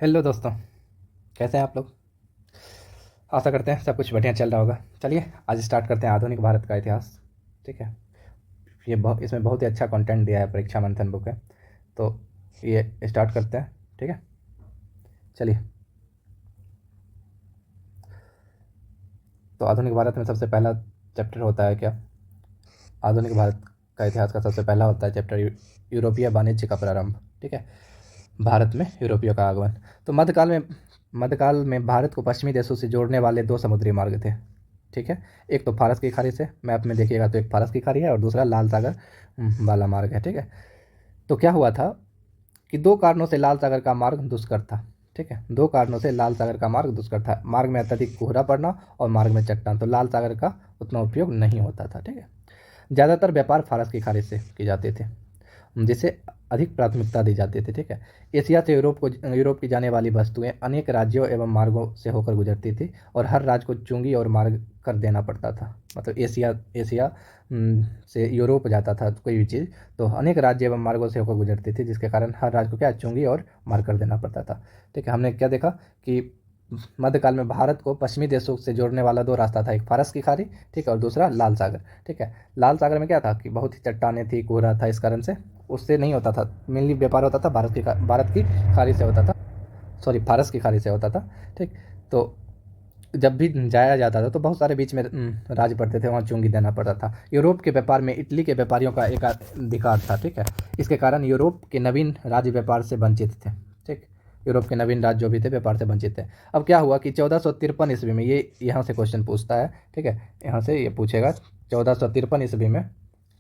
Hello दोस्तों, कैसे हैं आप लोग। आशा करते हैं सब कुछ बढ़िया चल रहा होगा। चलिए आज स्टार्ट करते हैं आधुनिक भारत का इतिहास। ठीक है। इसमें बहुत ही अच्छा कंटेंट दिया है, परीक्षा मंथन बुक है। तो ये स्टार्ट करते हैं। ठीक है, चलिए। तो आधुनिक भारत में सबसे पहला चैप्टर होता है क्या? आधुनिक भारत का इतिहास का सबसे पहला होता है चैप्टर यूरोपीय वाणिज्य का प्रारंभ। ठीक है, भारत में यूरोपियों का आगमन। तो मध्यकाल में भारत को पश्चिमी देशों से जोड़ने वाले दो समुद्री मार्ग थे। ठीक है, एक तो फारस की खाड़ी से, मैप में देखिएगा तो एक फारस की खाड़ी है और दूसरा लाल सागर वाला मार्ग है। ठीक है, तो क्या हुआ था कि दो कारणों से लाल सागर का मार्ग दुष्कर था। ठीक है, दो कारणों से लाल सागर का मार्ग दुष्कर था। मार्ग में अत्यधिक कोहरा पड़ना और मार्ग में चट्टान, तो लाल सागर का उतना उपयोग नहीं होता था। ठीक है, ज़्यादातर व्यापार फारस की खाड़ी से किए जाते थे, जिसे अधिक प्राथमिकता दी जाती थी। ठीक है, एशिया से यूरोप की जाने वाली वस्तुएं अनेक राज्यों एवं मार्गों से होकर गुजरती थी और हर राज्य को चुंगी और मार्ग कर देना पड़ता था। मतलब एशिया एशिया से यूरोप जाता था कोई भी चीज़, तो अनेक राज्य एवं मार्गों से होकर गुजरती थी, जिसके कारण हर राज्य को क्या चुंगी और मार्ग कर देना पड़ता था। ठीक है, हमने क्या देखा कि मध्यकाल में भारत को पश्चिमी देशों से जोड़ने वाला दो रास्ता था, एक फारस की खाड़ी, ठीक है, और दूसरा लाल सागर। ठीक है, लाल सागर में क्या था कि बहुत ही चट्टानें थी, कोहरा था, इस कारण से उससे नहीं होता था। मेनली व्यापार होता था भारत की खाड़ी से होता था, सॉरी फारस की खाड़ी से होता था। ठीक, तो जब भी जाया जाता था तो बहुत सारे बीच में राज पड़ते थे, वहाँ चुंगी देना पड़ता था। यूरोप के व्यापार में इटली के व्यापारियों का एक अधिकार था। ठीक है, इसके कारण यूरोप के नवीन राज्य व्यापार से वंचित थे। ठीक, यूरोप के नवीन राज्य जो भी थे व्यापार से वंचित थे। अब क्या हुआ कि 1453 ईस्वी में, ये यहाँ से क्वेश्चन पूछता है। ठीक है, यहाँ से ये पूछेगा 1453 ईस्वी में।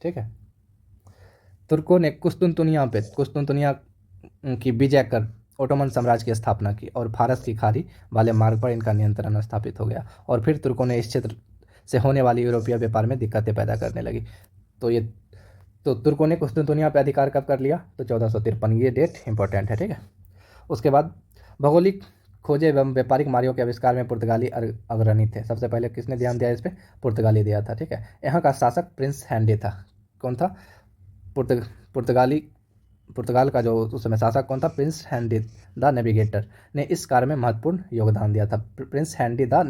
ठीक है, तुर्कों ने कुस्तुनतुनिया की विजय कर ओटोमन साम्राज्य की स्थापना की और फारस की खाड़ी वाले मार्ग पर इनका नियंत्रण स्थापित हो गया। और फिर तुर्कों ने इस क्षेत्र से होने वाली यूरोपीय व्यापार में दिक्कतें पैदा करने लगी। तो ये तो तुर्कों ने कुस्तुनतुनिया पर अधिकार कब कर लिया? तो 1453, ये डेट इंपॉर्टेंट है। ठीक है, उसके बाद भौगोलिक खोजे एवं व्यापारिक मार्गों के आविष्कार में पुर्तगाली अग्रणी थे। सबसे पहले किसने ध्यान दिया इस पर? पुर्तगाली दिया था। ठीक है, यहाँ का शासक प्रिंस हैंडी था। कौन था? पुर्तगाली पुर्तगाल का जो उस समय शासक कौन था? प्रिंस हैंडी द नेविगेटर ने इस कार्य में महत्वपूर्ण योगदान दिया था। प्रिंस हैंडी द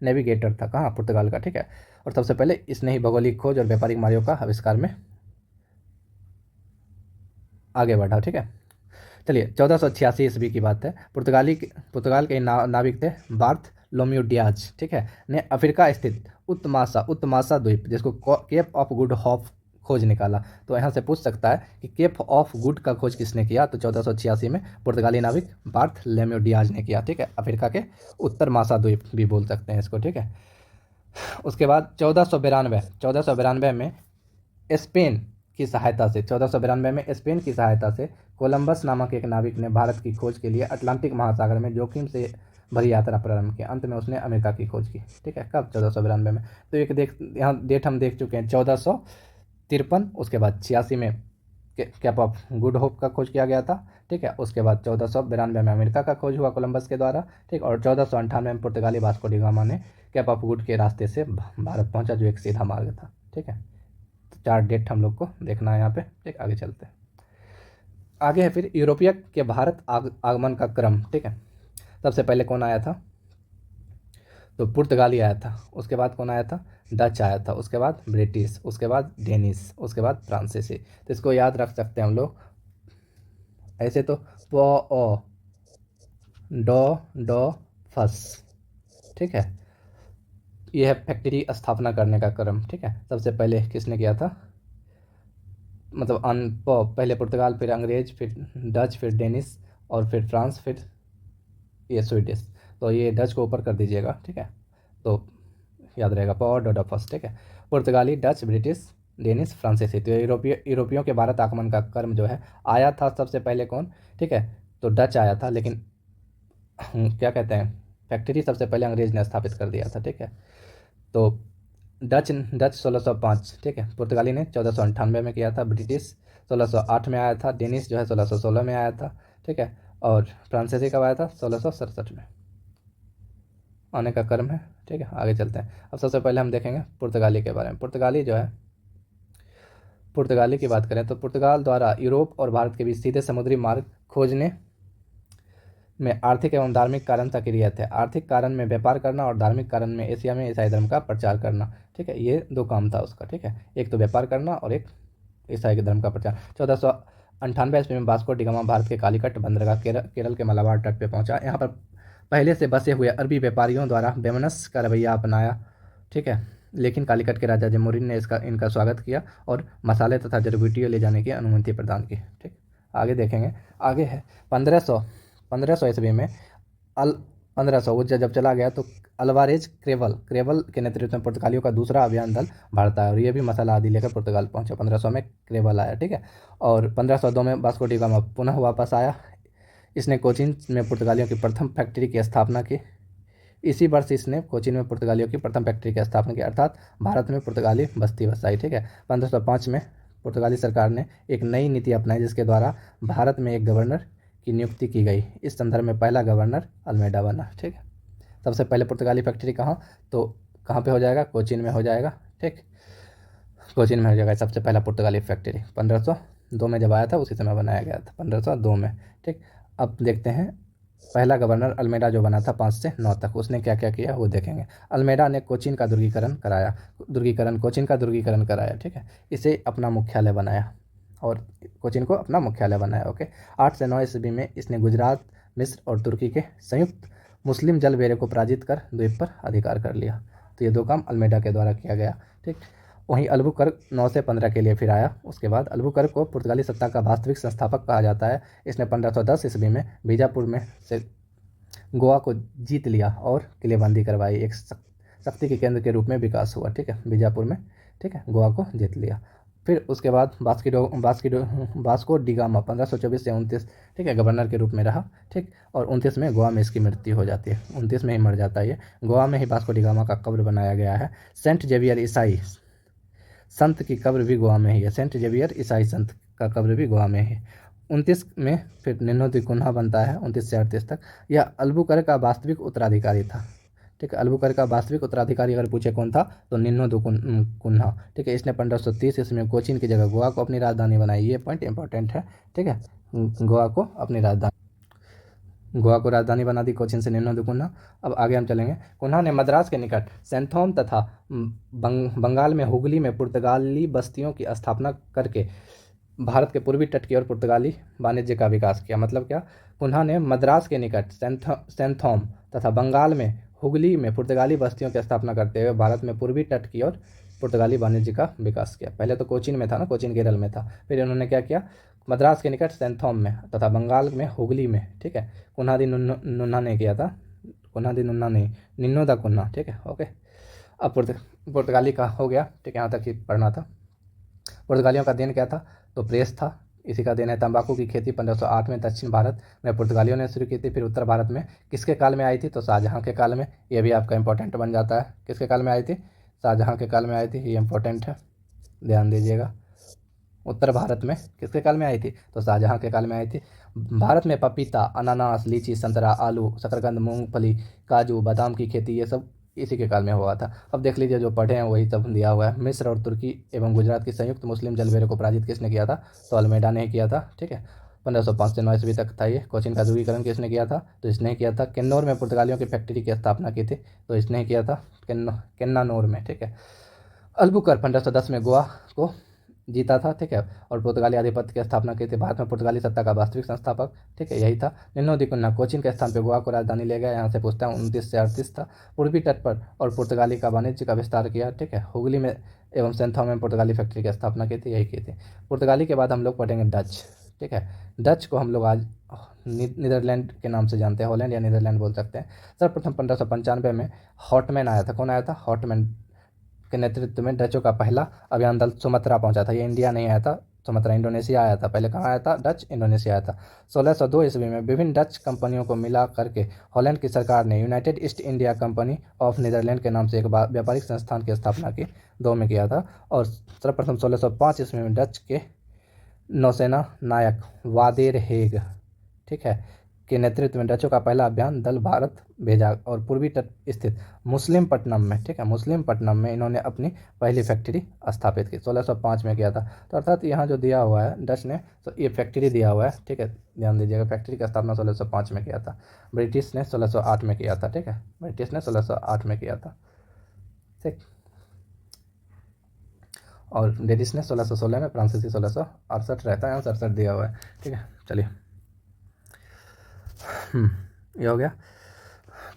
नेविगेटर था कहाँ? पुर्तगाल का। ठीक है, और सबसे पहले इसने ही भौगोलिक खोज और व्यापारिक मार्गों का आविष्कार में आगे बढ़ा। ठीक है, चलिए 1486 ईस्वी की बात है। पुर्तगाल के नाविक थे बार्थ लोम्यू डियाज, ठीक है, ने अफ्रीका स्थित उत्तमासा द्वीप, जिसको केप ऑफ गुड होप खोज निकाला। तो यहाँ से पूछ सकता है कि केप ऑफ गुड का खोज किसने किया? तो 1486 में पुर्तगाली नाविक बार्थ लोम्यू डियाज ने किया। ठीक है, अफ्रीका के उत्तर मासा द्वीप भी बोल सकते हैं इसको। ठीक है, उसके बाद 1492 में स्पेन की सहायता से 1492 में स्पेन की सहायता से कोलंबस नामक एक नाविक ने भारत की खोज के लिए अटलांटिक महासागर में जोखिम से भरी यात्रा प्रारंभ की। अंत में उसने अमेरिका की खोज की। ठीक है, कब? 1492 में। तो एक यहाँ डेट हम देख चुके हैं, 1453। उसके बाद 86 में कैप ऑफ गुड होप का खोज किया गया था। ठीक है, उसके बाद 1492 में अमेरिका का खोज हुआ कोलंबस के द्वारा। ठीक, और 1498 में पुर्तगाली वास्को डी गामा ने कैप ऑफ गुड के रास्ते से भारत पहुंचा, जो एक सीधा मार्ग था। ठीक है, तो चार डेट हम लोग को देखना है यहाँ पे। ठीक, आगे चलते हैं। आगे है फिर यूरोपीय के भारत आगमन का क्रम। ठीक है, सबसे पहले कौन आया था? तो पुर्तगाली आया था। उसके बाद कौन आया था? डच आया था। उसके बाद ब्रिटिश, उसके बाद डेनिस, उसके बाद फ्रांसीसी। तो इसको याद रख सकते हैं हम लोग ऐसे। तो प अ डॉ डॉ फस। ठीक है, यह है फैक्ट्री स्थापना करने का क्रम। ठीक है, सबसे पहले किसने किया था? मतलब पहले पुर्तगाल, फिर अंग्रेज, फिर डच, फिर डेनिस, और फिर फ्रांस, फिर ये स्वीडिश। तो ये डच को ऊपर कर दीजिएगा। ठीक है, तो याद रहेगा पॉ डॉट फर्स्ट। ठीक है, पुर्तगाली, डच, ब्रिटिश, डेनिस, फ्रांसीसी। तो यूरोपियों के भारत आगमन का क्रम जो है, आया था सबसे पहले कौन? ठीक है, तो डच आया था, लेकिन क्या कहते हैं, फैक्ट्री सबसे पहले अंग्रेज ने स्थापित कर दिया था। ठीक है, तो डच डच 1605। ठीक है, पुर्तगाली ने 1498 में किया था, ब्रिटिश 1608 में आया था, डेनिस जो है 1616 में आया था। ठीक है, और फ्रांसीसी कब आया था? 1667 में आने का क्रम है। ठीक है, आगे चलते हैं। अब सबसे पहले हम देखेंगे पुर्तगाली के बारे में। पुर्तगाली जो है, पुर्तगाली की बात करें तो पुर्तगाल द्वारा यूरोप और भारत के बीच सीधे समुद्री मार्ग खोजने में आर्थिक एवं धार्मिक कारण सक्रिय थे। आर्थिक कारण में व्यापार करना और धार्मिक कारण में एशिया में ईसाई धर्म का प्रचार करना। ठीक है, ये दो काम था उसका। ठीक है, एक तो व्यापार करना और एक ईसाई धर्म का प्रचार। 1498 ईस्वी में वास्को डी गामा भारत के कालीकट बंदरगाह केरल के मलाबार तट पर पहुंचा। यहाँ पर पहले से बसे हुए अरबी व्यापारियों द्वारा वैमनस्य का रवैया अपनाया। ठीक है, लेकिन कालीकट के राजा जमुरीन ने इनका स्वागत किया और मसाले तथा जड़ी बूटियाँ ले जाने की अनुमति प्रदान की। ठीक, आगे देखेंगे। आगे है 1500 ईस्वी में 1500 वो जब चला गया तो अल्वारेज क्रेवल के नेतृत्व में पुर्तगालियों का दूसरा अभियान दल भारत आया और ये भी मसाला आदि लेकर पुर्तगाल पहुंचा। 1500 में क्रेवल आया। ठीक है, और 1502 में वास्को डी गामा पुनः वापस आया। इसने कोचीन में पुर्तगालियों की प्रथम फैक्ट्री की स्थापना की। इसी वर्ष इसने कोचीन में पुर्तगालियों की प्रथम फैक्ट्री की स्थापना की, अर्थात भारत में पुर्तगाली बस्ती बसाई। ठीक है, 1505 में पुर्तगाली सरकार ने एक नई नीति अपनाई जिसके द्वारा भारत में एक गवर्नर की नियुक्ति की गई। इस संदर्भ में पहला गवर्नर अल्मेडा बना। ठीक है, सबसे पहले पुर्तगाली फैक्ट्री कहाँ पे हो जाएगा? कोचीन में हो जाएगा। ठीक, कोचीन में हो जाएगा सबसे पहला पुर्तगाली फैक्ट्री। 1502 में जब आया था उसी समय बनाया गया था, 1502 में। ठीक, अब देखते हैं पहला गवर्नर अल्मेडा जो बना था 5 से 9 तक, उसने क्या क्या किया वो देखेंगे। अल्मेडा ने कोचीन का कोचीन का दुर्गीकरण कराया। ठीक है, इसे अपना मुख्यालय बनाया और कोचीन को अपना मुख्यालय बनाया। ओके, 8 से 9 ईस्वी में इसने गुजरात, मिस्र और तुर्की के संयुक्त मुस्लिम जलबेरे को पराजित कर द्वीप पर अधिकार कर लिया। तो ये दो काम अल्मेडा के द्वारा किया गया। ठीक, वहीं अल्बुकर्क 9 से 15 के लिए फिर आया। उसके बाद अल्बुकर्क को पुर्तगाली सत्ता का वास्तविक संस्थापक कहा जाता है। इसने 1510 ईस्वी में बीजापुर में से गोवा को जीत लिया और किलेबंदी करवाई। एक शक्ति के केंद्र के रूप में विकास हुआ। ठीक है, बीजापुर में। ठीक है, गोवा को जीत लिया। फिर उसके बाद वास्को डी गामा 1524 से 29, ठीक है, गवर्नर के रूप में रहा। ठीक, और 29 में गोवा में इसकी मृत्यु हो जाती है। 29 में ही मर जाता है ये। गोवा में ही वास्को डी गामा का कब्र बनाया गया है। सेंट जेवियर ईसाई संत की कब्र भी गोवा में ही है। सेंट जेवियर ईसाई संत का कब्र भी गोवा में है। 29 में फिर निन्नो दी कुन्हा बनता है 29 से 38 तक। यह अल्बुकर्क का वास्तविक उत्तराधिकारी था। ठीक है, अल्बुकर्क का वास्तविक उत्तराधिकारी अगर पूछे कौन था तो निन्नो दी कुन्हा। ठीक है, इसने 1530 ईस्वी कोचीन की जगह गोवा को अपनी राजधानी बनाई। ये पॉइंट इंपॉर्टेंट है। ठीक है, गोवा को राजधानी बना दी कोचीन से निन्नो दी कुन्हा। अब आगे हम चलेंगे। कुन्हा ने मद्रास के निकट सैंथोम तथा बंगाल में हुगली में पुर्तगाली बस्तियों की स्थापना करके भारत के पूर्वी तट की ओर पुर्तगाली वाणिज्य का विकास किया। मतलब क्या? कुन्हा ने मद्रास के निकट सैंथोम तथा बंगाल में हुगली में पुर्तगाली बस्तियों की स्थापना करते हुए भारत में पूर्वी तट की ओर पुर्तगाली वाणिज्य का विकास किया। पहले तो कोचीन में था ना, कोचीन केरल में था। फिर इन्होंने क्या किया? मद्रास के निकट सैंथोम में तथा बंगाल में हुगली में। ठीक है, कुन्हा दी नुन्ना ने किया था। कुन्हा दी नुन्ना नहीं, निन्नो दा कुन्हा। ठीक है, ओके। अब पुर्तगाली का हो गया। ठीक है, यहाँ तक ही पढ़ना था। पुर्तगालियों का देन क्या था? तो प्रेस था। इसी का देन है। तंबाकू की खेती 1508 में दक्षिण भारत में पुर्तगालियों ने शुरू की थी। फिर उत्तर भारत में किसके काल में आई थी? तो शाहजहाँ के काल में। ये भी आपका इंपॉर्टेंट बन जाता है। किसके काल में आई थी? शाहजहाँ के काल में आई थी। ये इंपॉर्टेंट है, ध्यान दीजिएगा। उत्तर भारत में किसके काल में आई थी? तो शाहजहाँ के काल में आई थी। भारत में पपीता, अनानास, लीची, संतरा, आलू, शकरकंद, मूंगफली, काजू, बादाम की खेती ये सब इसी के काल में हुआ था। अब देख लीजिए, जो पढ़े हैं वही सब दिया हुआ है। मिस्र और तुर्की एवं गुजरात की संयुक्त मुस्लिम जलबेरे को पराजित किसने किया था? तो अल्मेडा ने किया था। ठीक है, 1505 से 9 ईस्वी तक था ये। कोचीन का ध्रुवीकरण किसने किया था? तो इसने किया था। किन्नौर में पुर्तगालियों की फैक्ट्री की स्थापना की थी, तो इसने किया था किन्नानौर में। ठीक है, अल्बुकर्क 1510 में गोवा को जीता था। ठीक है, और पुर्तगाली आधिपत्य की स्थापना की थी। भारत में पुर्तगाली सत्ता का वास्तविक संस्थापक, ठीक है, यही था। निन्नो दी कुन्हा कोचीन के स्थान पर गोवा को राजधानी ले गया। यहाँ से पूछता है 29 से 38 था। पूर्वी तट पर और पुर्तगाली का वाणिज्य का विस्तार किया। ठीक है, हुगली में एवं सैंथोम में पुर्तगाली फैक्ट्री की स्थापना की थी, यही की थी। पुर्तगाली के बाद हम लोग पढ़ेंगे डच। ठीक है, डच को हम लोग आज नीदरलैंड के नाम से जानते हैं। हॉलैंड या नीदरलैंड बोल सकते हैं। सर्वप्रथम 1595 में हॉटमैन आया था। कौन आया था? हॉटमैन के नेतृत्व में डचों का पहला अभियान दल सुमात्रा पहुंचा था। ये इंडिया नहीं आया था, सुमात्रा इंडोनेशिया आया था। पहले कहाँ आया था? डच इंडोनेशिया आया था। 1602 ईस्वी में विभिन्न डच कंपनियों को मिला करके हॉलैंड की सरकार ने United East India Company of Netherland के नाम से एक व्यापारिक संस्थान की स्थापना की। 2 में किया था। और सर्वप्रथम 1605 ईस्वी में डच के नौसेना नायक वादेर हेग, ठीक है, के नेतृत्व में डचों का पहला अभियान दल भारत भेजा और पूर्वी तट स्थित मुस्लिमपट्टनम में, ठीक है, मुस्लिमपट्टनम में इन्होंने अपनी पहली फैक्ट्री स्थापित की। 1605 में किया था। तो अर्थात यहाँ जो दिया हुआ है डच ने, तो ये फैक्ट्री दिया हुआ है, ठीक है, ध्यान दीजिएगा। फैक्ट्री की स्थापना 1605 में किया था। ब्रिटिश ने 1608 में किया था, ठीक है, ब्रिटिश ने 1608 में किया था, ठीक। और ब्रिटिश ने 1616 में, फ्रांसीसी 1668 रहता है, यहाँ 67 दिया हुआ है, ठीक है। चलिए, ये हो गया।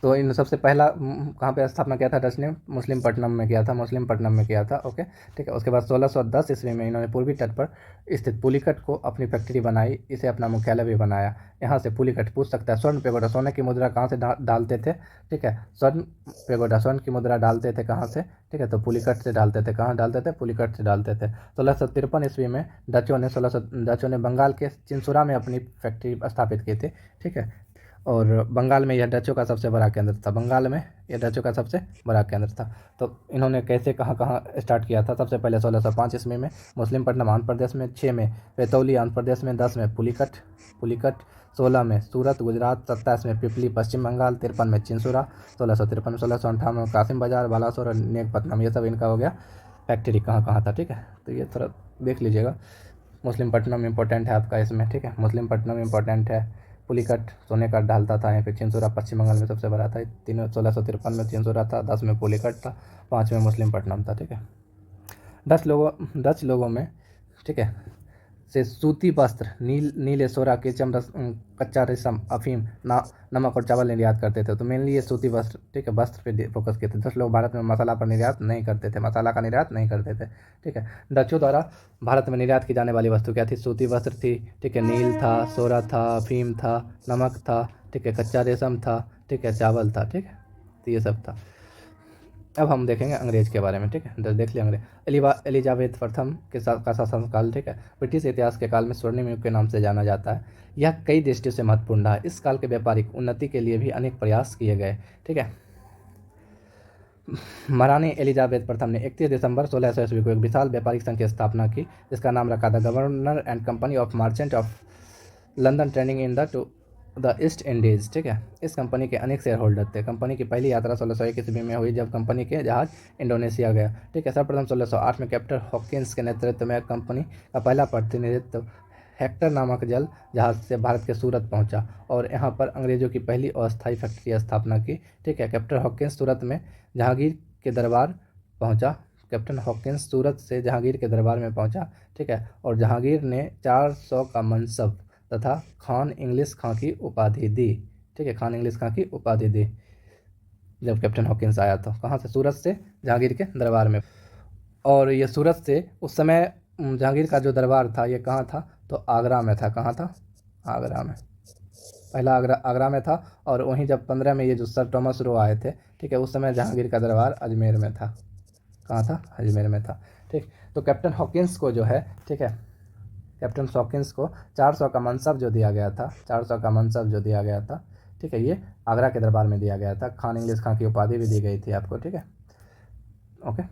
तो इन सबसे पहला कहाँ पे स्थापना किया था डच ने? मुस्लिमपट्टनम में किया था, मुस्लिमपट्टनम में किया था, ओके, ठीक है। उसके बाद 1610 ईस्वी में इन्होंने पूर्वी तट पर स्थित पुलिकट को अपनी फैक्ट्री बनाई, इसे अपना मुख्यालय भी बनाया। यहाँ से पुलिकट पूछ सकता है स्वर्ण पेगोडा, सोने की मुद्रा कहाँ से डालते थे, ठीक है, स्वर्ण पेगोडा, स्वर्ण की मुद्रा डालते थे कहाँ से, ठीक है, तो पुलिकट से डालते थे। कहाँ डालते थे? पुलिकट से डालते थे। 1653 ईस्वी में डचों ने बंगाल के चिंसुरा में अपनी फैक्ट्री स्थापित की थी, ठीक है। और बंगाल में यह डचों का सबसे बड़ा केंद्र था, बंगाल में यह डचों का सबसे बड़ा केंद्र था। तो इन्होंने कैसे कहाँ कहाँ स्टार्ट किया था? सबसे पहले 1605 ईस्वी में मुस्लिमपट्टनम आंध्र प्रदेश में, 6 में वेतौली आंध्र प्रदेश में, 10 में पुलिकट 16 में सूरत गुजरात, 27 में पिपली पश्चिम बंगाल, 53 में चिंसुरा, 1653 में, 1658 में कासिम बाजार, बालासोर और नेकपत्तनम। ये सब इनका हो गया फैक्ट्री कहाँ कहाँ था, ठीक है। तो ये थोड़ा देख लीजिएगा। मुस्लिमपट्टनम इंपॉर्टेंट है आपका इसमें, ठीक है, मुस्लिमपट्टनम इंपॉर्टेंट है। पुलिकट सोने का ढालता था, यहाँ पे चिंसुरा पश्चिम बंगाल में सबसे बड़ा था। 1653 में चिंसुरा था, 10 में पुलिकट था, 5 में मुस्लिमपट्टनम था, ठीक है। डच लोगों में, ठीक है, से सूती वस्त्र, नीले सोरा, केचम रस, कच्चा रेशम, अफीम, नमक और चावल निर्यात करते थे। तो मेनली ये सूती वस्त्र, ठीक है, वस्त्र पे फोकस किए थे। 10 लोग भारत में मसाला पर निर्यात नहीं करते थे, मसाला का निर्यात नहीं करते थे, ठीक है। डचों द्वारा भारत में निर्यात की जाने वाली वस्तु क्या थी? सूती वस्त्र थी, ठीक है, नील था, सोरा था, अफीम था, नमक था, ठीक है, कच्चा रेशम था, ठीक है, चावल था, ठीक है, तो ये सब था। अब हम देखेंगे अंग्रेज के बारे में, ठीक है। देख लिया अंग्रेज। एलिजाबेथ प्रथम के साथ का शासनकाल, ठीक है, ब्रिटिश इतिहास के काल में स्वर्णिम युग के नाम से जाना जाता है। यह कई दृष्टियों से महत्वपूर्ण रहा। इस काल के व्यापारिक उन्नति के लिए भी अनेक प्रयास किए गए, ठीक है। महारानी एलिजाबेथ प्रथम ने 31 दिसंबर 1600 ईस्वी को एक विशाल व्यापारिक संघ की स्थापना की, जिसका नाम रखा था governor and company of merchant of London trading in the east Indies, ठीक है। इस कंपनी के अनेक शेयर होल्डर थे। कंपनी की पहली यात्रा 1601 ईस्वी में हुई, जब कंपनी के जहाज इंडोनेशिया गया, ठीक है। सर्वप्रथम 1608 में कैप्टन हॉकिंस के नेतृत्व में कंपनी का पहला प्रतिनिधित्व हेक्टर नामक जल जहाज से भारत के सूरत पहुंचा और यहाँ पर अंग्रेजों की पहली अस्थायी फैक्ट्री स्थापना की, ठीक है। कैप्टन हॉकिंस सूरत में जहांगीर के दरबार पहुंचा। कैप्टन हॉकिंस सूरत से जहांगीर के दरबार में पहुंचा, ठीक है, और जहांगीर ने 400 का मनसब तथा खान इंग्लिश खां की उपाधि दी, ठीक है, खान इंग्लिश खां की उपाधि दी जब कैप्टन हॉकिंस आया। तो कहाँ से? सूरत से जहांगीर के दरबार में। और ये सूरत से उस समय जहांगीर का जो दरबार था ये कहाँ था? तो आगरा में था। कहाँ था? आगरा में। पहला आगरा में था। और वहीं जब 15 में ये जो सर थॉमस रो आए थे, ठीक है, उस समय जहांगीर का दरबार अजमेर में था। कहाँ था? अजमेर में था, ठीक। तो कैप्टन हॉकिंस को जो है, ठीक है, कैप्टन हॉकिंस को 400 का मनसब जो दिया गया था, 400 का मनसब जो दिया गया था, ठीक है, ये आगरा के दरबार में दिया गया था। खान इंग्लिश खां की उपाधि भी दी गई थी आपको, ठीक है, ओके।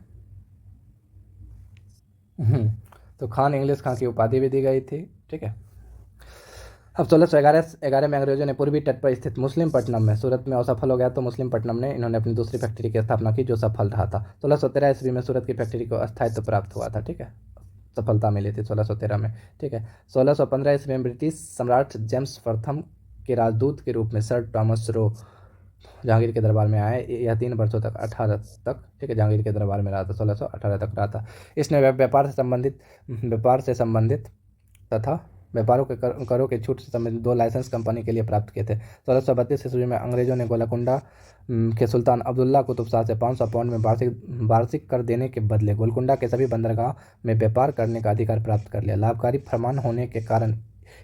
तो खान इंग्लिश खां की उपाधि भी दी गई थी, ठीक है। अब 1611 में अंग्रेजों ने पूर्वी तट पर स्थित मुस्लिमपट्टनम में, सूरत में असफल हो गया तो मुस्लिमपट्टनम ने इन्होंने अपनी दूसरी फैक्ट्री की स्थापना की जो सफल रहा था। 1613 ईस्वी में सूरत की फैक्ट्री को स्थायित्व प्राप्त हुआ था, ठीक है, सफलता मिली थी 1613 में, ठीक है। 1615 ईस्वी में ब्रिटिश सम्राट जेम्स प्रथम के राजदूत के रूप में सर थॉमस रो जहांगीर के दरबार में आए। यह 3 वर्षों तक 18 तक, ठीक है, जहांगीर के दरबार में रहा था, 1618 तक रहा था। इसने व्यापार से संबंधित तथा व्यापारों के करों के छूट से संबंधित 2 लाइसेंस कंपनी के लिए प्राप्त किए थे। 1632 ईस्वी में अंग्रेजों ने गोलकुंडा के सुल्तान अब्दुल्ला कुतुब शाह से 500 पाउंड में वार्षिक कर देने के बदले गोलकुंडा के सभी बंदरगाह में व्यापार करने का अधिकार प्राप्त कर लिया। लाभकारी फरमान होने के कारण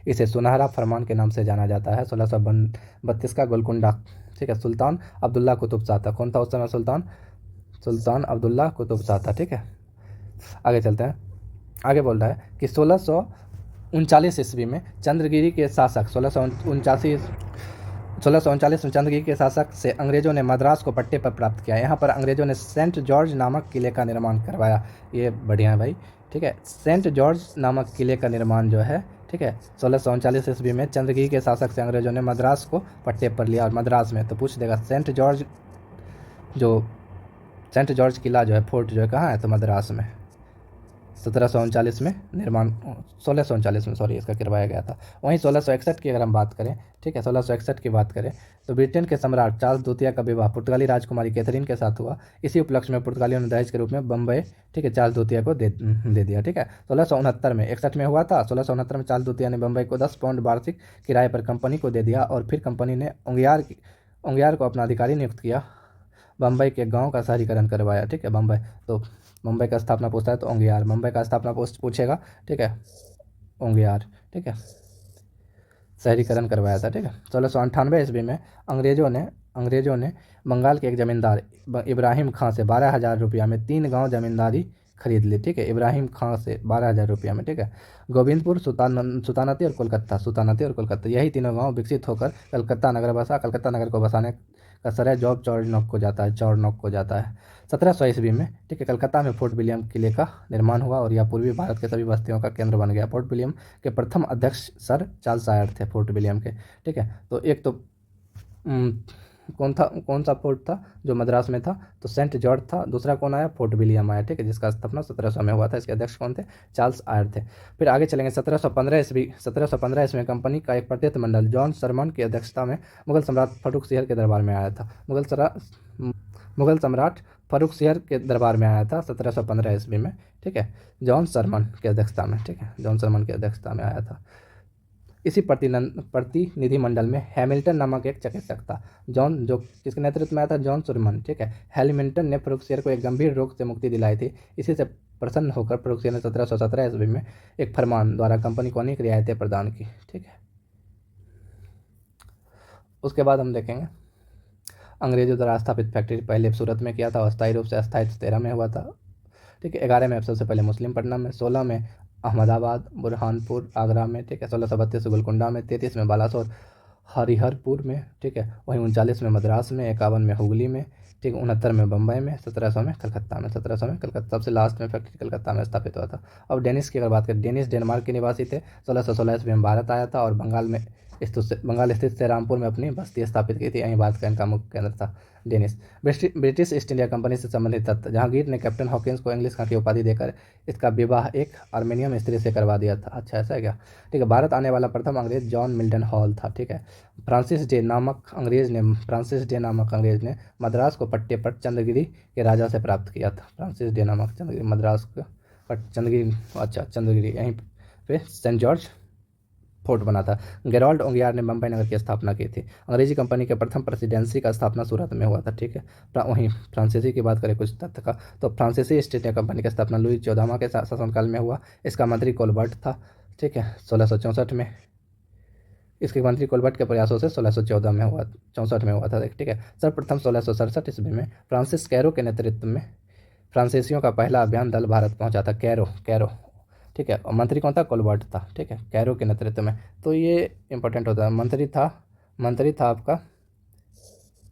इसे सुनहरा फरमान के नाम से जाना जाता है। 1632 का गोलकुंडा, ठीक है, सुल्तान अब्दुल्ला कुतुब शाह था। कौन था उस समय? सुल्तान अब्दुल्ला कुतुब शाह था, ठीक है। आगे चलते हैं। आगे बोल रहा है कि 1639 ईस्वी में चंद्रगिरी के शासक 1639 में चंद्रगिरी के शासक से अंग्रेजों ने मद्रास को पट्टे पर प्राप्त किया। यहाँ पर अंग्रेजों ने सेंट जॉर्ज नामक किले का निर्माण करवाया। ये बढ़िया है भाई, ठीक है। सेंट जॉर्ज नामक किले का निर्माण जो है, ठीक ठीक है। 1639 ईस्वी में चंद्रगिरी के शासक से अंग्रेजों ने मद्रास को पट्टे पर लिया, और मद्रास में तो पूछ देगा जो सेंट जॉर्ज किला जो है, फोर्ट जो है, कहाँ है, तो मद्रास में 1739 में निर्माण, 1639 में सॉरी इसका करवाया गया था। वहीं 1661 की अगर हम बात करें, ठीक है, 1661 की बात करें तो ब्रिटेन के सम्राट चार्ल्स द्वितीय का विवाह पुर्तगाली राजकुमारी कैथरीन के साथ हुआ। इसी उपलक्ष्य में पुर्तगालियों ने दहेज के रूप में बम्बई, ठीक है, चार्ल्स द्वितीय को दे दिया। ठीक है, 1669 में 61 में हुआ था। 1669 में चार्ल्स द्वितीय ने बम्बई को 10 पाउंड वार्षिक किराए पर कंपनी को दे दिया, और फिर कंपनी ने उंगियार को अपना अधिकारी नियुक्त किया। बम्बई के गांव का शहरीकरण करवाया। ठीक है, मुंबई का स्थापना पूछता है तो ओंगियार, मुंबई का स्थापना पूछेगा, ठीक है, ओंगियार, ठीक है, शहरीकरण करवाया था। ठीक है, 1698 ईस्वी में अंग्रेजों ने बंगाल के एक जमींदार इब्राहिम खां से 12,000 रुपया में 3 गांव जमींदारी खरीद ली। ठीक है, इब्राहिम खां से 12,000 रुपया में। ठीक है, गोविंदपुर, सुल्तानती और कोलकाता यही तीनों गांव विकसित होकर कलकत्ता नगर बसा। कलकत्ता नगर को बसाने का श्रेय जॉब चौड़नॉक को जाता है। 1700 ईस्वी में, ठीक है, कलकत्ता में फोर्ट विलियम किले का निर्माण हुआ, और यह पूर्वी भारत के सभी बस्तियों का केंद्र बन गया। फोर्ट विलियम के प्रथम अध्यक्ष सर चार्ल्स आयर थे, फोर्ट विलियम के। ठीक है, तो एक तो कौन सा फोर्ट था जो मद्रास में था, तो सेंट जॉर्ज था। दूसरा कौन आया, फोर्ट विलियम आया। ठीक है, जिसका स्थापना 1700 में हुआ था। इसके अध्यक्ष कौन थे, चार्ल्स आयर थे। फिर आगे चलेंगे 1715 ईस्वी में कंपनी का एक प्रतिनिधिमंडल जॉन सरमन की अध्यक्षता में मुगल सम्राट फर्रुख सिहर के दरबार में आया था। मुगल सम्राट फर्रुख सिहर के दरबार में आया था 1715 ईस्वी में। ठीक है, जॉन सरमन की अध्यक्षता में। ठीक है, जॉन सरमन की अध्यक्षता में आया था। इसी प्रतिनिधिमंडल में हैमिल्टन नामक एक चिकित्सक था, जो किसके नेतृत्व में आया था, जॉन सरमन। ठीक है, हैमिल्टन ने फर्रुख सिहर को एक गंभीर रोग से मुक्ति दिलाई थी। इसी से प्रसन्न होकर फर्रुख सिहर ने 1717 ईस्वी में एक फरमान द्वारा कंपनी को अनेक रियायतें प्रदान की। ठीक है, उसके बाद हम देखेंगे अंग्रेजों द्वारा स्थापित फैक्ट्री पहले सूरत में किया था, अस्थायी रूप से स्थायित्व 13 में हुआ था। ठीक है, 11 में सबसे पहले मुस्लिमपट्टनम में, 16 में अहमदाबाद, बुरहानपुर आगरा में। ठीक है, 1632 गोलकुंडा में, 33 में बालासोर हरिहरपुर में। ठीक है, वहीं 39 में मद्रास में, 51 में हुगली में, ठीक, 69 में बम्बई में, 1700 में कलकत्ता सबसे लास्ट में फैक्ट्री कलकत्ता में स्थापित हुआ था। अब डेनिस की अगर बात करें, डेनिस डेनमार्क के निवासी थे। 1616 ईस्वी में भारत आया था, और बंगाल स्थित से रामपुर में अपनी बस्ती स्थापित की थी। यहीं भारत का इनका मुख्य केंद्र था डेनिस। ब्रिटिश ईस्ट इंडिया कंपनी से संबंधित तथ्य, जहांगीर ने कैप्टन हॉकिंस को इंग्लिश खां की उपाधि देकर इसका विवाह एक आर्मेनियन स्त्री से करवा दिया था। अच्छा, ऐसा है क्या। ठीक है, भारत आने वाला प्रथम अंग्रेज जॉन मिल्टन हॉल था। ठीक है, फ्रांसिस डे नामक अंग्रेज ने मद्रास को पट्टे पर चंद्रगिरी के राजा से प्राप्त किया था। फ्रांसिस डे नामक चंद्रगिरी, मद्रास को चंद्रगिरी, अच्छा चंद्रगिरी, यहीं पे सेंट जॉर्ज फोर्ट बना था। गेराल्ड ओंगियार ने बम्बई नगर की स्थापना की थी। अंग्रेजी कंपनी के प्रथम प्रेसिडेंसी का स्थापना सूरत में हुआ था। ठीक है, वहीं फ्रांसीसी की बात करें कुछ तथ्य का, तो फ्रांसीसी ईस्ट इंडिया कंपनी की स्थापना लुई 14वां के शासनकाल में हुआ। इसका मंत्री कोलबर्ट था। ठीक है, 1664 में इसके मंत्री कोलबर्ट के प्रयासों से 1614 में हुआ, 64 में हुआ था। ठीक है, सर्वप्रथम 1667 ईस्वी में फ्रांसिस कैरो के नेतृत्व में फ्रांसीसियों का पहला अभियान दल भारत पहुंचा था। कैरो, ठीक है, और मंत्री कौन था, कोलबर्ट था। ठीक है, कैरो के नेतृत्व में, तो ये इंपॉर्टेंट होता है। मंत्री था आपका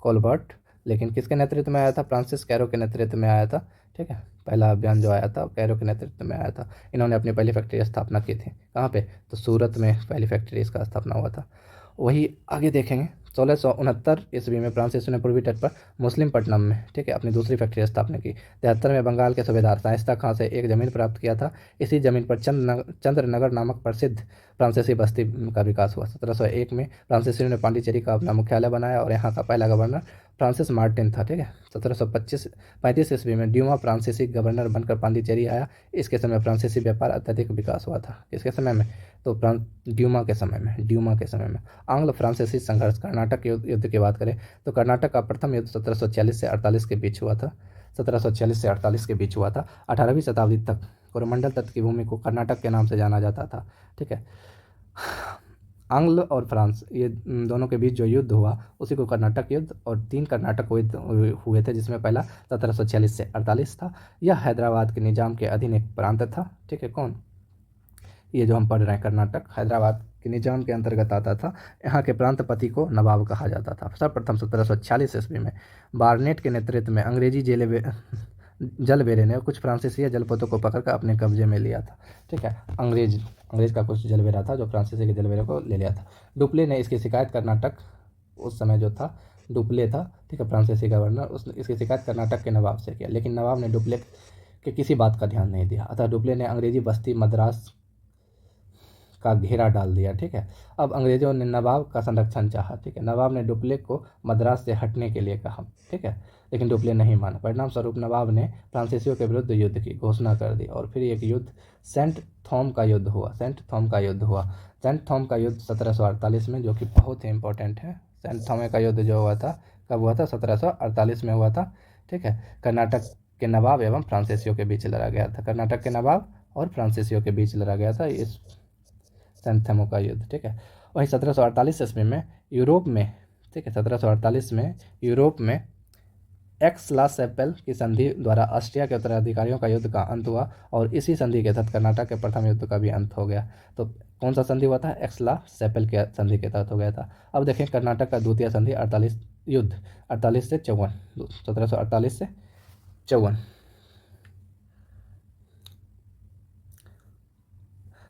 कोलबर्ट, लेकिन किसके नेतृत्व में आया था, फ्रांसिस कैरो के नेतृत्व में आया था। ठीक है, पहला अभियान जो आया था कैरो के नेतृत्व में आया था। इन्होंने अपनी पहली फैक्ट्री की स्थापना की थी। कहाँ पे, तो सूरत में पहली फैक्ट्री इसका स्थापना हुआ था। वही आगे देखेंगे 1669 ईस्वी में फ्रांसीसियों ने पूर्वी तट पर मुस्लिमपट्टनम में, ठीक है, अपनी दूसरी फैक्ट्री स्थापना की। 73 में बंगाल के सूबेदार शाइस्ता खां से एक जमीन प्राप्त किया था। इसी जमीन पर चंद्रनगर नामक प्रसिद्ध फ्रांसीसी बस्ती का विकास हुआ। 1701 में फ्रांसीसियों ने पांडिचेरी का अपना मुख्यालय बनाया, और यहाँ का पहला गवर्नर फ्रांसिस मार्टिन था। ठीक है, 1735 ईस्वी में ड्यूमा फ्रांसीसी गवर्नर बनकर पांडिचेरी आया। इसके समय फ्रांसीसी व्यापार अत्यधिक विकास हुआ था। किसके समय में, तो ड्यूमा के समय में आंग्ल फ्रांसीसी संघर्ष, कर्नाटक युद्ध की बात करें तो कर्नाटक का प्रथम युद्ध 1746 से 48 के बीच हुआ था। 18वीं शताब्दी तक कोरोमंडल तट की भूमि को कर्नाटक के नाम से जाना जाता था। ठीक है, आंग्ल और फ्रांस ये दोनों के बीच जो युद्ध हुआ उसी को कर्नाटक युद्ध, और 3 कर्नाटक युद्ध हुए थे, जिसमें पहला 1746 से 48 था। यह हैदराबाद के निजाम के अधीन एक प्रांत था। ठीक है, कौन, ये जो हम पढ़ रहे हैं कर्नाटक हैदराबाद के निजाम के अंतर्गत आता था। यहाँ के प्रांतपति को नवाब कहा जाता था। सर्वप्रथम 1746 ईस्वी में बार्नेट के नेतृत्व में अंग्रेजी जलबेरे ने कुछ फ्रांसीसी जलपोतों को पकड़कर अपने कब्जे में लिया था। ठीक है, अंग्रेज का कुछ जलबेरा था जो फ्रांसीसी के जलबेरे को ले लिया था। डुप्ले ने इसकी शिकायत कर्नाटक, उस समय जो था डुप्ले था, ठीक है, फ्रांसीसी गवर्नर, उसने इसकी शिकायत कर्नाटक के नवाब से किया, लेकिन नवाब ने डुप्ले के किसी बात का ध्यान नहीं दिया। अतः डुप्ले ने अंग्रेजी बस्ती मद्रास का घेरा डाल दिया। ठीक है, अब अंग्रेजों ने नवाब का संरक्षण चाहा। ठीक है, नवाब ने डुप्ले को मद्रास से हटने के लिए कहा। ठीक है, लेकिन डुप्ले नहीं माना। परिणाम स्वरूप नवाब ने फ्रांसीसियों के विरुद्ध युद्ध की घोषणा कर दी और फिर एक युद्ध सेंट थॉम का युद्ध हुआ। सेंट थॉम का युद्ध 1748 में, जो कि बहुत ही इंपॉर्टेंट है। सेंट थॉम का युद्ध जो हुआ था, कब हुआ था? 1748 में हुआ था। ठीक है, कर्नाटक के नवाब एवं फ्रांसीसियों के बीच लड़ा गया था। कर्नाटक के नवाब और फ्रांसीसियों के बीच लड़ा गया था इस सेंट थॉम का युद्ध। ठीक है, वहीं 1748 ईस्वी में यूरोप में, ठीक है, 1748 में यूरोप में एक्स-ला-चैपेल की संधि द्वारा ऑस्ट्रिया के उत्तराधिकारियों का युद्ध का अंत हुआ और इसी संधि के तहत कर्नाटक के प्रथम युद्ध का भी अंत हो गया। तो कौन सा संधि हुआ था? एक्स-ला-चैपेल के संधि के तहत हो गया था। अब देखें कर्नाटक का द्वितीय संधि 48 युद्ध 48 से 54, 1748 से 54।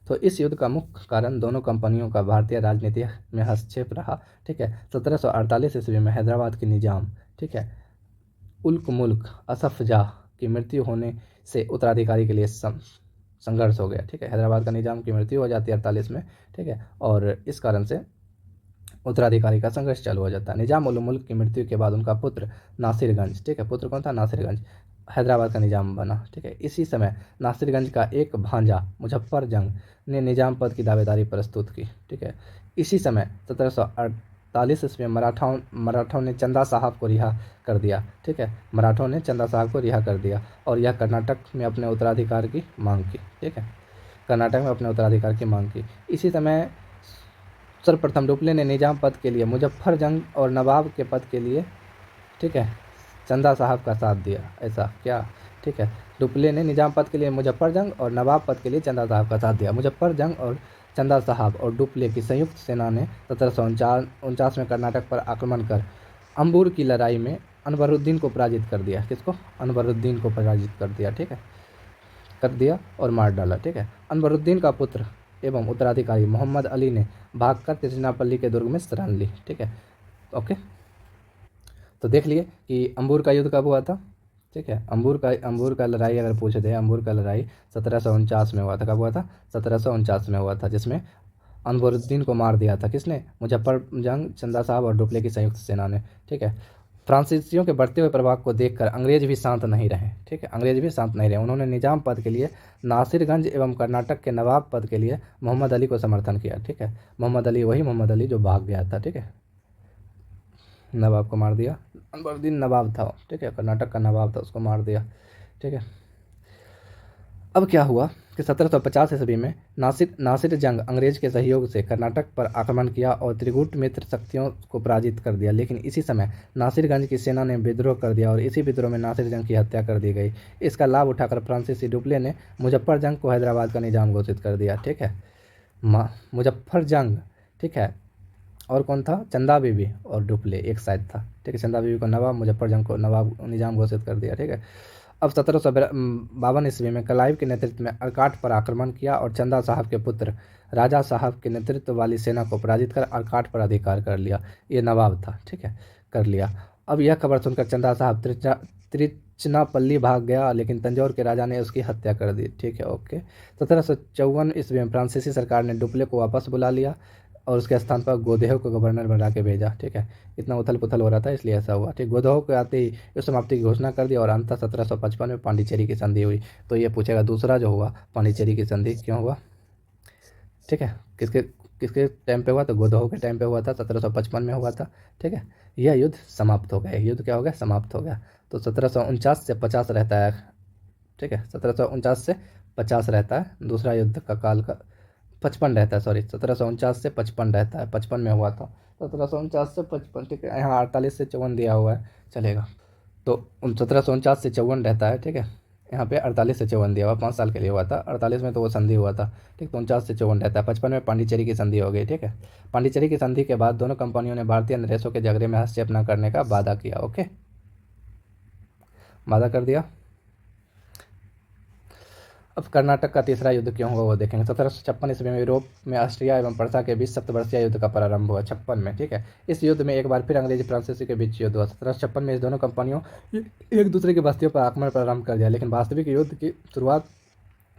तो इस युद्ध का मुख्य कारण दोनों कंपनियों का भारतीय राजनीति में हस्तक्षेप रहा। ठीक है, 1748 ईस्वी में हैदराबाद के निजाम, ठीक है, उल्क मुल्क असफ जाह की मृत्यु होने से उत्तराधिकारी के लिए संघर्ष हो गया। ठीक है, हैदराबाद का निजाम की मृत्यु हो जाती है 48 में। ठीक है, और इस कारण से उत्तराधिकारी का संघर्ष चालू हो जाता है। निजाम उल मुल्क की मृत्यु के बाद उनका पुत्र नासिरगंज, ठीक है, पुत्र कौन था? नासिरगंज, हैदराबाद का निजाम बना। ठीक है, इसी समय नासिरगंज का एक भांजा मुजफ्फर जंग ने निजाम पद की दावेदारी प्रस्तुत की। ठीक है, इसी समय 1748 ईस्वी में मराठों ने चंदा साहब को रिहा कर दिया। ठीक है, मराठों ने चंदा साहब को रिहा कर दिया और यह कर्नाटक में अपने उत्तराधिकार की मांग की। ठीक है, कर्नाटक में अपने उत्तराधिकार की मांग की। इसी समय सर्वप्रथम डुप्ले ने निजाम पद के लिए मुजफ्फर जंग और नवाब के पद के लिए, ठीक है, चंदा साहब का साथ दिया। ऐसा क्या? ठीक है, डुप्ले ने निजाम पद के लिए मुजफ्फर जंग और नवाब पद के लिए चंदा साहब का साथ दिया। मुजफ्फर जंग और चंदा साहब और डुप्ले की संयुक्त सेना ने 1749 में कर्नाटक पर आक्रमण कर अंबूर की लड़ाई में अनवरुद्दीन को पराजित कर दिया। किसको? अनवरुद्दीन को पराजित कर दिया। ठीक है, कर दिया और मार डाला। ठीक है, अनवरुद्दीन का पुत्र एवं उत्तराधिकारी मोहम्मद अली ने भागकर तिरुचिरापल्ली के दुर्ग में शरण ली। ठीक है, ओके, तो देख लिए कि अंबूर का युद्ध कब हुआ था। ठीक है, अंबूर का लड़ाई अगर पूछे थे, अंबूर का लड़ाई 1749 में हुआ था। कब हुआ था? 1749 में हुआ था, जिसमें अनवरुद्दीन को मार दिया था। किसने? मुजफ्फर जंग, चंदा साहब और डुप्ले की संयुक्त सेना ने। ठीक है, फ्रांसीसियों के बढ़ते हुए प्रभाव को देखकर अंग्रेज भी शांत नहीं रहे। ठीक है, अंग्रेज भी शांत नहीं रहे। उन्होंने निजाम पद के लिए नासिरगंज एवं कर्नाटक के नवाब पद के लिए मोहम्मद अली को समर्थन किया। ठीक है, मोहम्मद अली, वही मोहम्मद अली जो भाग गया था। ठीक है, नवाब को मार दिया। अनवरुद्दीन नवाब था, ठीक है, कर्नाटक का नवाब था, उसको मार दिया। ठीक है, अब क्या हुआ कि 1750 ईस्वी में नासिर जंग अंग्रेज के सहयोग से कर्नाटक पर आक्रमण किया और त्रिगुट मित्र शक्तियों को पराजित कर दिया। लेकिन इसी समय नासिरगंज की सेना ने विद्रोह कर दिया और इसी विद्रोह में नासिर जंग की हत्या कर दी गई। इसका लाभ उठाकर फ्रांसीसी डुप्ले ने मुजफ्फर जंग को हैदराबाद का निजाम घोषित कर दिया। ठीक है, मुजफ्फर जंग, ठीक है, और कौन था? चंदा बीबी और डुप्ले एक साइड था। ठीक है, चंदा बीबी को नवाब, मुजफ्फर जंग को नवाब निजाम घोषित कर दिया। ठीक है, अब 1752 ईस्वी में क्लाइव के नेतृत्व में अर्काट पर आक्रमण किया और चंदा साहब के पुत्र राजा साहब के नेतृत्व वाली सेना को पराजित कर अर्काट पर अधिकार कर लिया। ये नवाब था। ठीक है, कर लिया। अब यह खबर सुनकर चंदा साहब तिरुचिरापल्ली भाग गया, लेकिन तंजौर के राजा ने उसकी हत्या कर दी। ठीक है, ओके। 1754 ईस्वी में फ्रांसीसी सरकार ने डुप्ले को वापस बुला लिया और उसके स्थान पर गोदेह को गवर्नर बना के भेजा। ठीक है, इतना उथल पुथल हो रहा था इसलिए ऐसा हुआ। ठीक, गोदेह को आते ही इस समाप्ति की घोषणा कर दी और अंततः 1755 में पांडिचेरी की संधि हुई। तो ये पूछेगा दूसरा जो हुआ पांडिचेरी की संधि क्यों हुआ। ठीक है, किसके किसके टाइम पे हुआ? तो गोदेह के टाइम पे हुआ था, 1755 में हुआ था। ठीक है, यह युद्ध समाप्त हो गया। युद्ध क्या हो गया? समाप्त हो गया। तो 1749 से 50 रहता है। ठीक है, 1749 से 50 रहता है। दूसरा युद्ध का काल का 55 रहता है, सॉरी, 1749 से 55 रहता है। 55 में हुआ था, 1749 से 55। ठीक है, यहाँ 48 से 54 दिया हुआ है, चलेगा। तो 1749 से 54 रहता है। ठीक है, यहाँ पे 48 से 54 दिया हुआ, 5 साल के लिए हुआ था। 48 में तो वो संधि हुआ था। ठीक, तो 49 से 54 रहता है। 55 में पांडिचेरी की संधि हो गई। ठीक है, पांडिचेरी की संधि के बाद दोनों कंपनियों ने भारतीय नरेशों के झगड़े में हस्तक्षेप न करने का वादा किया। ओके, वादा कर दिया। अब कर्नाटक का तीसरा युद्ध क्यों हुआ वो देखेंगे। 1756 ईस्वी में यूरोप में ऑस्ट्रिया एवं पर्सा के बीच सप्तवर्षीय युद्ध का प्रारंभ हुआ 56 में, ठीक है। इस युद्ध में एक बार फिर अंग्रेजी फ्रांसीसी के बीच युद्ध हुआ। 1756 में इस दोनों कंपनियों एक दूसरे की बस्तियों पर आक्रमण प्रारंभ कर दिया, लेकिन वास्तविक युद्ध की शुरुआत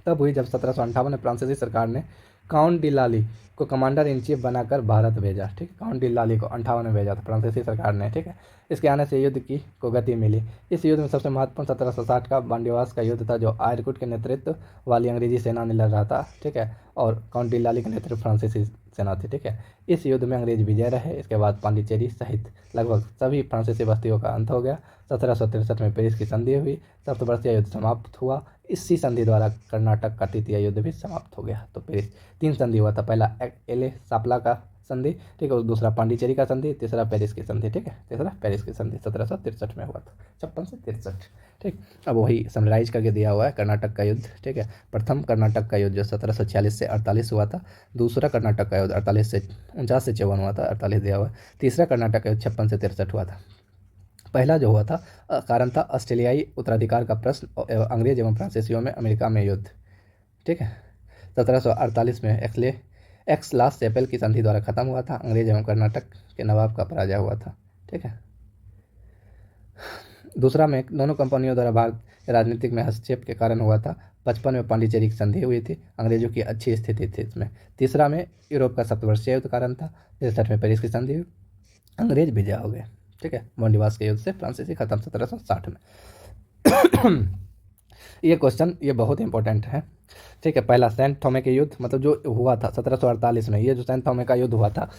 तब हुई जब 1758 में फ्रांसीसी सरकार ने काउंट डी लाली को कमांडर इन चीफ बनाकर भारत भेजा, ठीक है। काउंट डी लाली को 58 में भेजा था फ्रांसीसी सरकार ने, ठीक है। इसके आने से युद्ध की को गति मिली। इस युद्ध में सबसे महत्वपूर्ण 1760 का बांडीवास का युद्ध था, जो आयरकुट के नेतृत्व वाली अंग्रेजी सेना ने लड़ रहा था, ठीक है, और काउंट डी लाली के नेतृत्व फ्रांसीसी सेना थी, ठीक है। इस युद्ध में अंग्रेज विजय रहे। इसके बाद पांडिचेरी सहित लगभग सभी फ्रांसीसी बस्तियों का अंत हो गया। 1763 में पेरिस की संधि हुई, सप्तवर्षीय युद्ध समाप्त हुआ। इसी संधि द्वारा कर्नाटक का तृतीय युद्ध भी समाप्त हो गया। तो पेरिस 3 संधि हुआ था, पहला एले सापला का संधि, ठीक है, और दूसरा पांडिचेरी का संधि, तीसरा पेरिस की संधि, ठीक है, तीसरा पेरिस की संधि 1763 में हुआ था, 56 से 63, ठीक। अब वही समराइज करके दिया हुआ है कर्नाटक का युद्ध, ठीक है। प्रथम कर्नाटक का युद्ध जो 1746 से 48 हुआ था। दूसरा कर्नाटक का युद्ध 48 से 49 से 54 हुआ था, 48 दिया हुआ है। तीसरा कर्नाटक का युद्ध 56 से 63 हुआ था। पहला जो हुआ था कारण था ऑस्ट्रेलियाई उत्तराधिकार का प्रश्न, अंग्रेज एवं फ्रांसीसियों में अमेरिका में युद्ध, ठीक है। 1748 में एक्स लास चैपेल की संधि द्वारा खत्म हुआ था। अंग्रेज एवं कर्नाटक के नवाब का पराजय हुआ था, ठीक है। दूसरा में दोनों कंपनियों द्वारा भारत के राजनीतिक में हस्तक्षेप के कारण हुआ था। 55 में पांडिचेरी की संधि हुई थी, अंग्रेजों की अच्छी स्थिति थी इसमें। तीसरा में यूरोप का सप्तवर्षीय युद्ध कारण था। 63 में पेरिस की संधि हुई, अंग्रेज विजय हो गए, ठीक है। बॉन्डिवास के युद्ध से फ्रांसीसी खत्म 1760 में। ये क्वेश्चन ये बहुत इंपॉर्टेंट है, ठीक है। पहला सेंट थॉमे के युद्ध, मतलब जो हुआ था 1748 में, ये जो सेंट थॉमे का युद्ध हुआ था,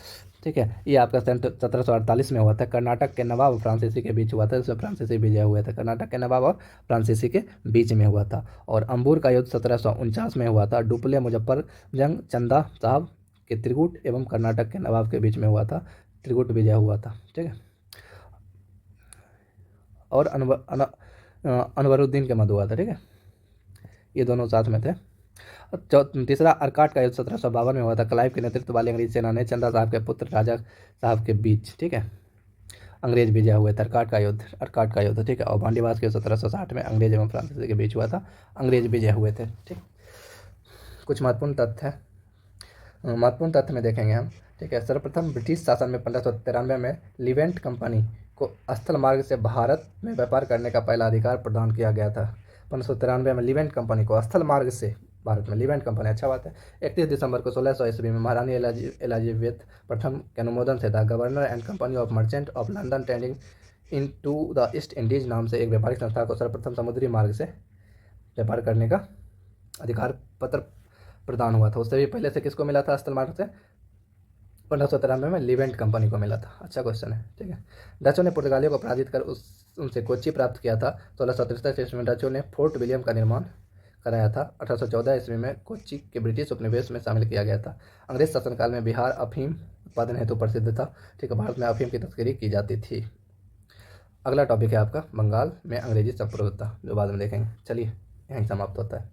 ठीक है, ये आपका 1748 में हुआ था। कर्नाटक के नवाब फ्रांसीसी के बीच हुआ था, जिसमें फ्रांसीसी विजय हुए थे। कर्नाटक के नवाब और फ्रांसीसी के बीच में हुआ था। और अंबूर का युद्ध 1749 में हुआ था। डुप्ले मुजफ्फर जंग चंदा साहब के त्रिकुट एवं कर्नाटक के नवाब के बीच में हुआ था। त्रिकुट विजय हुआ था, ठीक है। और अनवरुद्दीन के मध्य हुआ था, ठीक है, ये दोनों साथ में थे। तीसरा अर्काट का युद्ध 1752 में हुआ था। क्लाइव के नेतृत्व वाली अंग्रेज सेना ने चंदा साहब के पुत्र राजा साहब के बीच, ठीक है, अंग्रेज विजय हुए थे। अर्काट का युद्ध, ठीक है। और बांडीवास के 1760 में अंग्रेज एवं फ्रांसीसी के बीच हुआ था, अंग्रेज विजय हुए थे, ठीक। कुछ महत्वपूर्ण तथ्य में देखेंगे हम, ठीक है। सर्वप्रथम ब्रिटिश शासन में 1593 में लिवेंट कंपनी को स्थल मार्ग से भारत में व्यापार करने का पहला अधिकार प्रदान किया गया था। 1593 में लिवेंट कंपनी को स्थल मार्ग से भारत में, लिवेंट कंपनी, अच्छा बात है। 31 दिसंबर को 1600 ईस्वी में महारानी एलिजाबेथ प्रथम के अनुमोदन से the governor and company of merchant of London trading in to the East Indies नाम से एक व्यापारिक संस्था को सर्वप्रथम समुद्री मार्ग से व्यापार करने का अधिकार पत्र प्रदान हुआ था। उससे भी पहले से किसको मिला था स्थल मार्ग से? 1593 में लिवेंट कंपनी को मिला था। अच्छा क्वेश्चन है, ठीक है। डचों ने पुर्तगालियों को पराजित कर उनसे कोच्चि प्राप्त किया था। 1663 ईस्वी में डचों ने फोर्ट विलियम का निर्माण कराया था। 1814 ईस्वी में कोच्चि के ब्रिटिश उपनिवेश में शामिल किया गया था। अंग्रेज शासनकाल में बिहार अफीम उत्पादन हेतु प्रसिद्ध था, ठीक है। भारत में अफीम की तस्करी की जाती थी। अगला टॉपिक है आपका बंगाल में अंग्रेजी संप्रभुता, जो बाद में देखेंगे। चलिए यहीं समाप्त होता है।